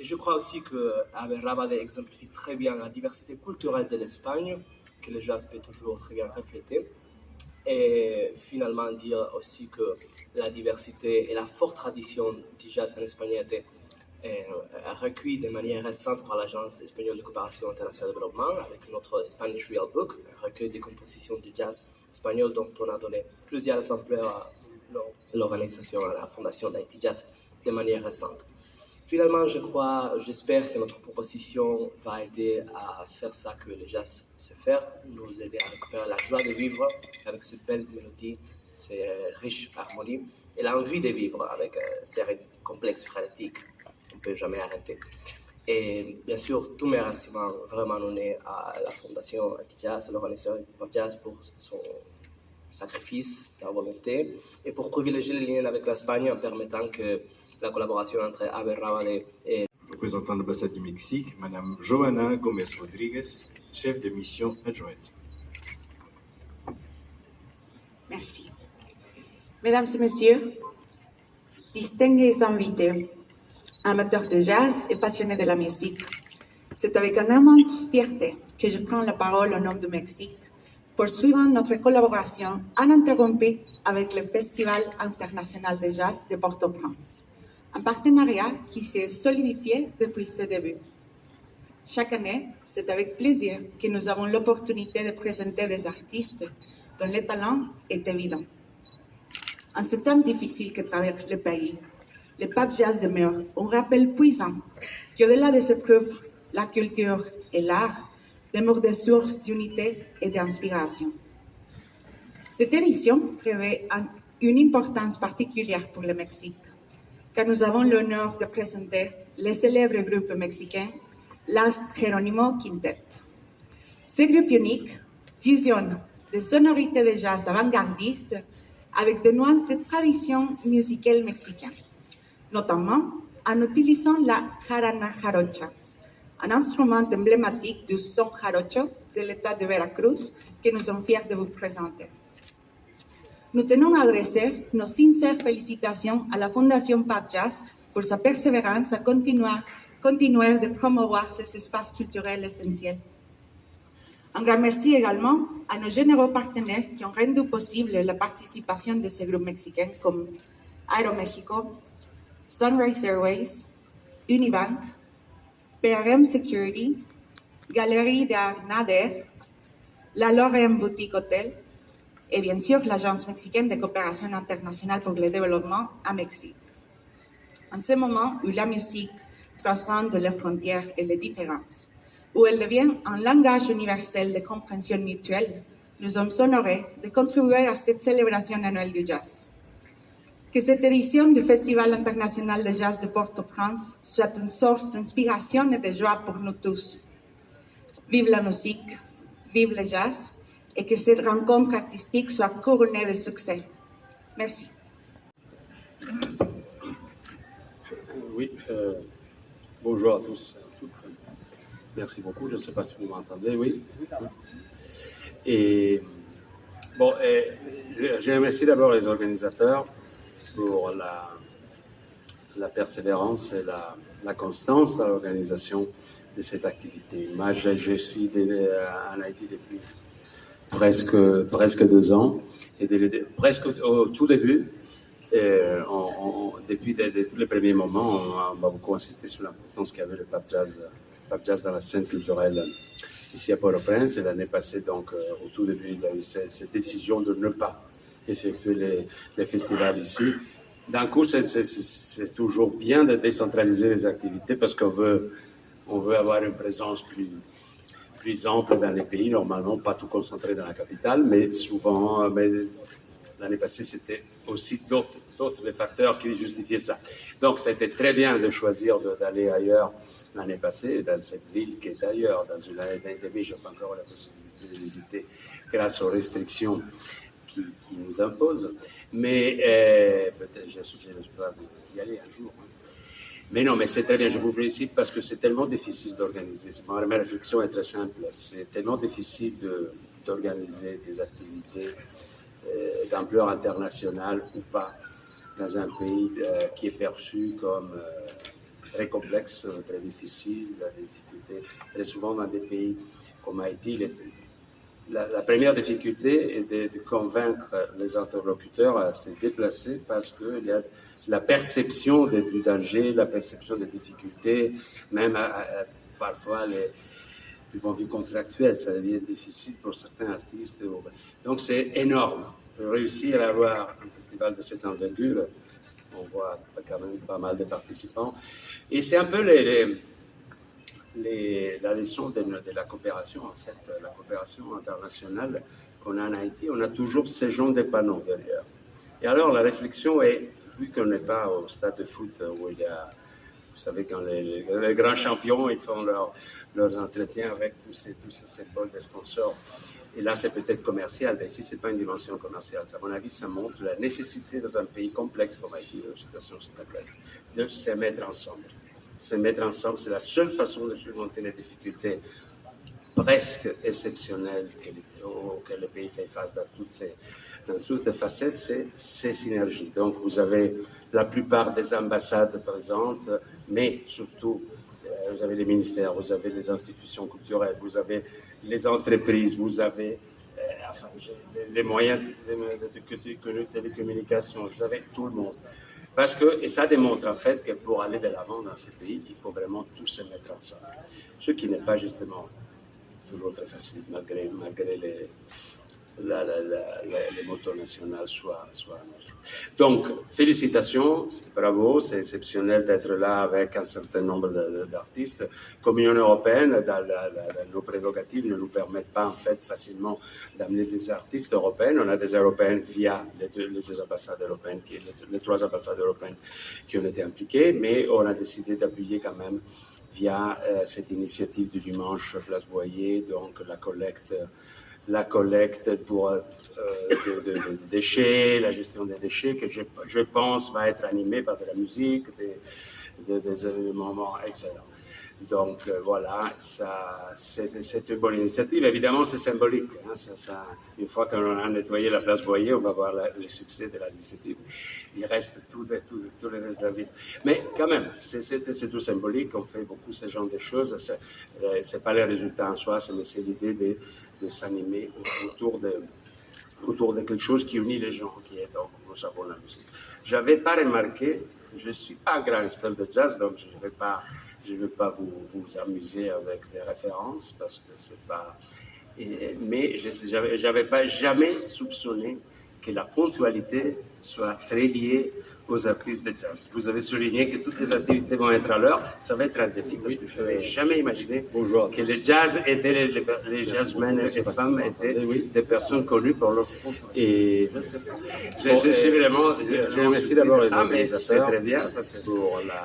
je crois aussi que Rabade exemplifie très bien la diversité culturelle de l'Espagne, que le jazz peut toujours très bien refléter. Et finalement dire aussi que la diversité et la forte tradition du jazz en Espagne était recueillie de manière récente par l'Agence espagnole de coopération internationale de développement avec notre Spanish Real Book, un recueil de compositions de jazz espagnol dont on a donné plusieurs exemplaires à l'organisation, à la fondation d'Haïti Jazz de manière récente. Finalement, j'espère que notre proposition va aider à faire ça que le jazz se fait, nous aider à récupérer la joie de vivre avec ces belles mélodies, ces riches harmonies et l'envie de vivre avec ces rythmes complexes, frénétiques qu'on ne peut jamais arrêter. Et bien sûr, tous mes remerciements vraiment donnés à la fondation Anti-Jazz, à l'organisation Anti-Jazz pour son sacrifice, sa volonté, et pour privilégier les liens avec l'Espagne en permettant que la collaboration entre Abel Rabade et représentant de l'ambassade du Mexique, Madame Joana Gomez Rodriguez, chef de mission adjointe. Merci. Mesdames et messieurs, distingués invités, amateurs de jazz et passionnés de la musique, c'est avec une immense fierté que je prends la parole au nom du Mexique pour suivre notre collaboration ininterrompue avec le Festival international de jazz de Port-au-Prince, un partenariat qui s'est solidifié depuis ses débuts. Chaque année, c'est avec plaisir que nous avons l'opportunité de présenter des artistes dont le talent est évident. En ce temps difficile que traverse le pays, le pop jazz demeure un rappel puissant qu'au-delà des épreuves, la culture et l'art demeurent des sources d'unité et d'inspiration. Cette édition revêt une importance particulière pour le Mexique, car nous avons l'honneur de présenter le célèbre groupe mexicain Last Jerónimo Quintet. Ce groupe unique fusionne des sonorités de jazz avant-gardistes avec des nuances de tradition musicale mexicaine, notamment en utilisant la jarana jarocha, un instrument emblématique du son jarocho de l'État de Veracruz que nous sommes fiers de vous présenter. Nous tenons à adresser nos sincères félicitations à la Fondation Pop Jazz pour sa persévérance à continuer de promouvoir ces espaces culturels essentiels. Un grand merci également à nos généreux partenaires qui ont rendu possible la participation de ces groupes mexicains comme Aeroméxico, Sunrise Airways, Unibank, PRM Security, Galerie d'Art Nader, la Lorraine Boutique Hotel et bien sûr l'Agence mexicaine de coopération internationale pour le développement à Mexique. En ce moment où la musique transcende les frontières et les différences, où elle devient un langage universel de compréhension mutuelle, nous sommes honorés de contribuer à cette célébration annuelle du jazz. Que cette édition du Festival international de jazz de Port-au-Prince soit une source d'inspiration et de joie pour nous tous. Vive la musique, vive le jazz, et que cette rencontre artistique soit couronnée de succès. Merci. Oui, bonjour à tous et à toutes. Merci beaucoup. Je ne sais pas si vous m'entendez. Oui. Et bon, je remercie d'abord les organisateurs pour la persévérance et la constance dans l'organisation de cette activité. Moi, je suis en Haïti depuis presque 2 ans, et presque au tout début, depuis tous les premiers moments, on va beaucoup insister sur l'importance qu'avait le pop jazz dans la scène culturelle ici à Port-au-Prince. Et l'année passée, donc, au tout début, il y a eu cette décision de ne pas effectuer les festivals ici. D'un coup, c'est toujours bien de décentraliser les activités parce qu'on veut avoir une présence plus ample dans les pays, normalement pas tout concentré dans la capitale, mais souvent, l'année passée, c'était aussi d'autres facteurs qui justifiaient ça. Donc, ça a été très bien de choisir d'aller ailleurs l'année passée, dans cette ville qui est ailleurs, dans une année d'endémie, je n'ai pas encore la possibilité de visiter grâce aux restrictions qui nous imposent, mais peut-être j'espère y aller un jour. Mais non, mais c'est très bien, je vous félicite parce que c'est tellement difficile d'organiser. Ma réflexion est très simple, c'est tellement difficile d'organiser des activités d'ampleur internationale ou pas dans un pays qui est perçu comme très complexe, très difficile, la difficulté. Très souvent dans des pays comme Haïti, la première difficulté est de convaincre les interlocuteurs à se déplacer parce qu'il y a la perception du danger, la perception des difficultés, même parfois du point de vue contractuel, ça devient difficile pour certains artistes. Donc c'est énorme. Réussir à avoir un festival de cette envergure, on voit quand même pas mal de participants. Et c'est un peu la leçon de la coopération, en fait, la coopération internationale qu'on a en Haïti. On a toujours ces gens de panneaux derrière. Et alors la réflexion est, vu qu'on n'est pas au stade de foot où il y a, vous savez, quand les grands champions, ils font leurs entretiens avec tous ces symboles de sponsors. Et là, c'est peut-être commercial, mais ici, ce n'est pas une dimension commerciale. À mon avis, ça montre la nécessité dans un pays complexe comme Haïti, une situation complexe, de se mettre ensemble. Se mettre ensemble, c'est la seule façon de surmonter les difficultés presque exceptionnelles auxquelles le pays fait face dans toutes les facettes, c'est ces synergies. Donc, vous avez la plupart des ambassades présentes, mais surtout, vous avez les ministères, vous avez les institutions culturelles, vous avez les entreprises, vous avez les moyens de télécommunication, vous avez tout le monde. Et ça démontre en fait que pour aller de l'avant dans ces pays, il faut vraiment tous se mettre ensemble. Ce qui n'est pas justement toujours très facile, malgré les moteurs nationaux soient neutres. Donc, félicitations, bravo, c'est exceptionnel d'être là avec un certain nombre d'artistes. Comme l'Union européenne, dans nos prérogatives, ne nous permettent pas en fait facilement d'amener des artistes européens. On a des Européennes via les trois ambassades européennes qui ont été impliquées, mais on a décidé d'appuyer quand même via cette initiative du dimanche Place Boyer, donc la collecte pour des déchets, la gestion des déchets, que je pense va être animée par de la musique, des moments excellents. Donc voilà, c'est une bonne initiative. Évidemment, c'est symbolique. Une fois qu'on a nettoyé la place Boyer, on va voir le succès de l'initiative. Il reste tout le reste de la vie. Mais quand même, c'est tout symbolique. On fait beaucoup ce genre de choses. C'est pas le résultat en soi, c'est l'idée de s'animer autour de quelque chose qui unit les gens, qui est donc, nous savons, la musique. J'avais pas remarqué, je suis pas un grand expert de jazz, donc je ne vais pas vous amuser avec des références parce que c'est pas. Mais j'avais pas jamais soupçonné que la ponctualité soit très liée aux artistes de jazz. Vous avez souligné que toutes les activités vont être à l'heure. Ça va être un défi parce que je n'avais jamais imaginé que les jazz étaient les jazzmen et femmes étaient des personnes connues pour leur ponctualité. Et je suis vraiment. Je remercie d'abord les organisateurs. C'est très bien parce que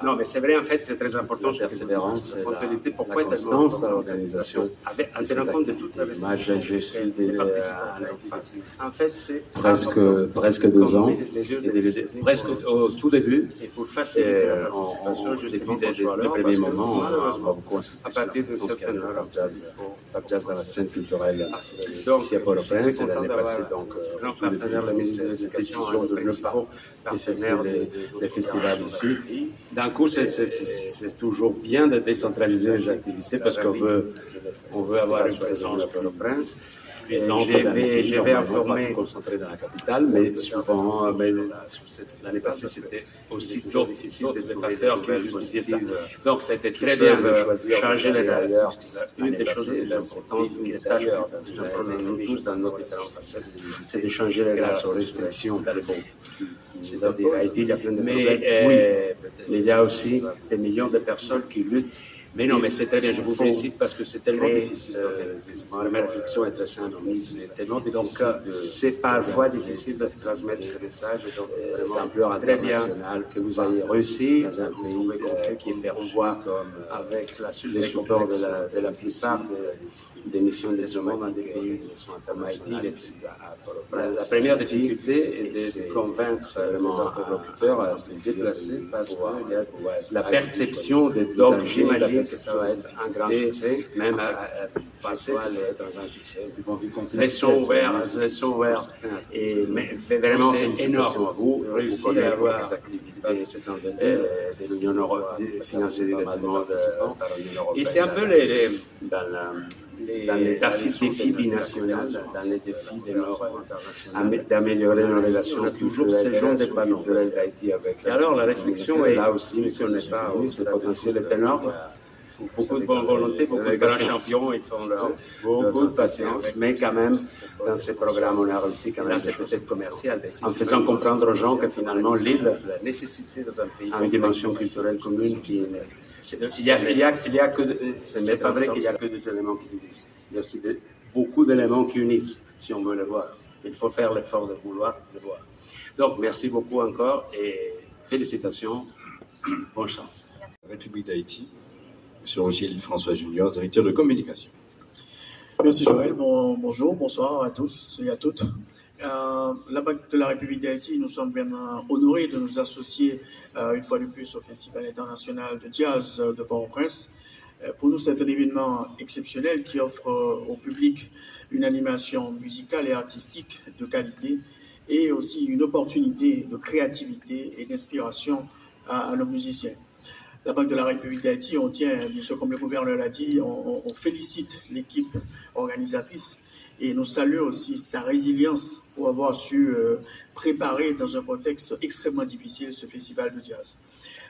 non, mais c'est vrai en fait, c'est très important. La persévérance, la constance dans l'organisation. En tenant compte de toute la je suis en fait, c'est presque 2 ans. Presque au tout début, et pour faciliter la participation, les premiers moments, on va beaucoup insister à partir de certaines heures Pape Jazz dans la scène culturelle ici à Port-au-Prince. Et l'année passée, donc, cette décision de ne pas faire les festivals ici. D'un coup, c'est toujours bien de décentraliser les activités parce qu'on veut avoir une présence à Port-au-Prince. Je vais informer, concentré dans la capitale, mais souvent, l'année passée, c'était aussi toujours difficile de trouver facteurs qui justifiaient ça. Donc, ça a été très bien de changer les d'ailleurs. Une des choses les plus importantes, une des tâches que nous tous dans nos différentes facettes, c'est de changer les grâce aux restrictions c'est-à-dire Haïti, il y a plein de problèmes. Mais il y a aussi des millions de personnes qui luttent. Mais non, mais c'est très bien, je vous félicite parce que c'est tellement difficile. Ma réflexion est très simple, c'est tellement difficile. Donc, c'est parfois difficile de transmettre ce message, et donc c'est vraiment d'ampleur très bien que vous ayez réussi dans un pays qui est perçu avec le support de la plupart des missions des hommes dans des pays qui sont internationaux. La première difficulté est de convaincre les interlocuteurs à se déplacer parce que la perception donc j'imagine que ça va être un grand succès, même parfois laissons ouverts, et vraiment félicitations à vous, réussir à avoir des activités de l'Union européenne, financées directement par l'Union européenne. Et c'est un peu dans les défis binationaux, dans les défis d'améliorer nos relations culturelles, ce genre de panneaux d'Haïti avec. Et alors la réflexion est là aussi, si on n'est pas au potentiel est énorme. Beaucoup de bonne volonté, beaucoup de grands champions, ils font beaucoup de patience, mais quand même, dans ces programmes, on a réussi quand même. Là, c'est peut-être commercial, en faisant comprendre aux gens que finalement, l'île la nécessité dans un pays a une dimension culturelle commune qui c'est pas vrai qu'il n'y a que des éléments qui divisent. Il y a aussi beaucoup d'éléments qui unissent, si on veut le voir. Il faut faire l'effort de vouloir le voir. Donc, merci beaucoup encore et félicitations. Bonne chance. République d'Haïti. Monsieur Gilles François Junior, directeur de communication. Merci Joël, bonjour, bonsoir à tous et à toutes. La Banque de la République d'Haïti, nous sommes vraiment honorés de nous associer une fois de plus au Festival international de jazz de Port-au-Prince. Pour nous, c'est un événement exceptionnel qui offre au public une animation musicale et artistique de qualité et aussi une opportunité de créativité et d'inspiration à nos musiciens. La Banque de la République d'Haïti, on tient, bien sûr, comme le gouverneur l'a dit, on félicite l'équipe organisatrice et nous saluons aussi sa résilience pour avoir su préparer dans un contexte extrêmement difficile ce festival de jazz.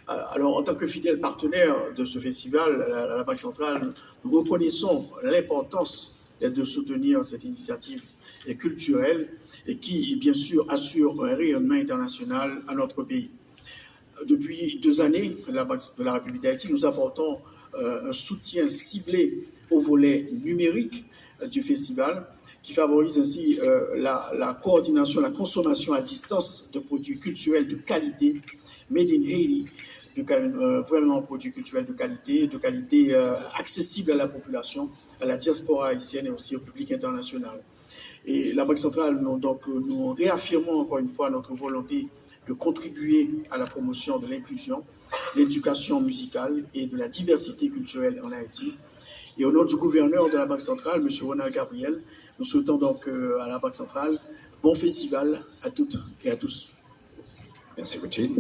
Alors, en tant que fidèle partenaire de ce festival, la Banque centrale, nous reconnaissons l'importance de soutenir cette initiative culturelle et qui, bien sûr, assure un rayonnement international à notre pays. Depuis 2 années, la Banque de la République d'Haïti, nous apportons un soutien ciblé au volet numérique du festival, qui favorise ainsi la coordination, la consommation à distance de produits culturels de qualité, made in Haiti, vraiment produits culturels de qualité accessible à la population, à la diaspora haïtienne et aussi au public international. Et la Banque centrale, nous réaffirmons encore une fois notre volonté de contribuer à la promotion de l'inclusion, l'éducation musicale et de la diversité culturelle en Haïti. Et au nom du gouverneur de la Banque centrale, M. Ronald Gabriel, nous souhaitons donc à la Banque centrale bon festival à toutes et à tous. Merci Gauthier.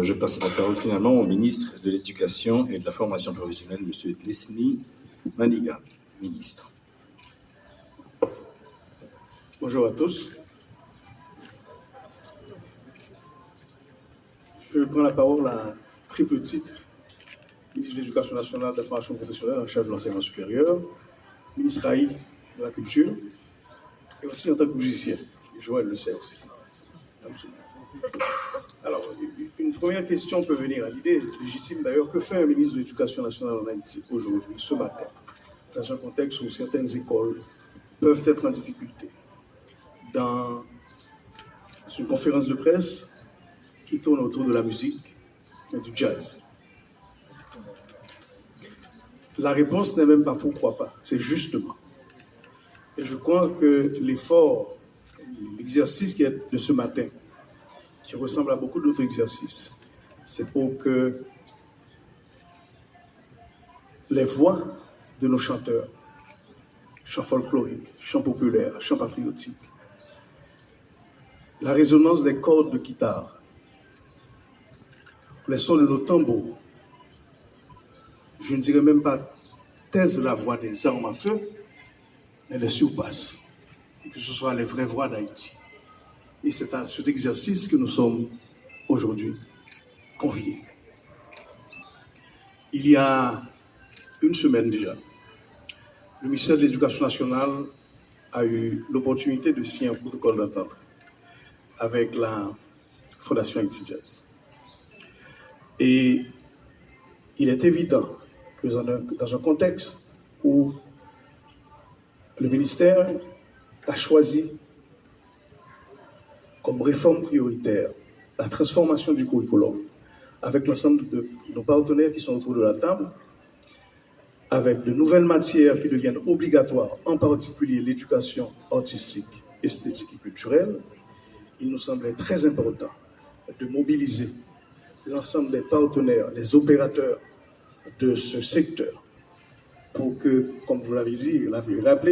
Je passe la parole finalement au ministre de l'Éducation et de la Formation professionnelle, M. Leslie Maniga, ministre. Bonjour à tous. Je prends la parole à triple titre, ministre de l'Éducation nationale, de la formation professionnelle, en charge de l'enseignement supérieur, ministre AI de la culture, et aussi en tant que musicien. Et Joël le sait aussi. Alors, une première question peut venir à l'idée, légitime d'ailleurs, que fait un ministre de l'Éducation nationale en Haïti aujourd'hui, ce matin, dans un contexte où certaines écoles peuvent être en difficulté. Dans une conférence de presse qui tourne autour de la musique et du jazz. La réponse n'est même pas pourquoi pas, c'est justement. Et je crois que l'effort, l'exercice qui est de ce matin, qui ressemble à beaucoup d'autres exercices, c'est pour que les voix de nos chanteurs, chants folkloriques, chants populaires, chants patriotiques, la résonance des cordes de guitare, les sons de nos tambours, je ne dirais même pas taisent la voix des armes à feu, mais les surpassent, et que ce soit les vraies voix d'Haïti. Et c'est à cet exercice que nous sommes aujourd'hui conviés. Il y a une semaine déjà, le ministère de l'Éducation nationale a eu l'opportunité de signer un protocole d'entente avec la Fondation Haïti Jazz. Et il est évident que dans un contexte où le ministère a choisi comme réforme prioritaire la transformation du curriculum avec l'ensemble de nos partenaires qui sont autour de la table, avec de nouvelles matières qui deviennent obligatoires, en particulier l'éducation artistique, esthétique et culturelle, il nous semblait très important de mobiliser l'ensemble des partenaires, des opérateurs de ce secteur pour que, comme vous l'avez dit, l'avez rappelé,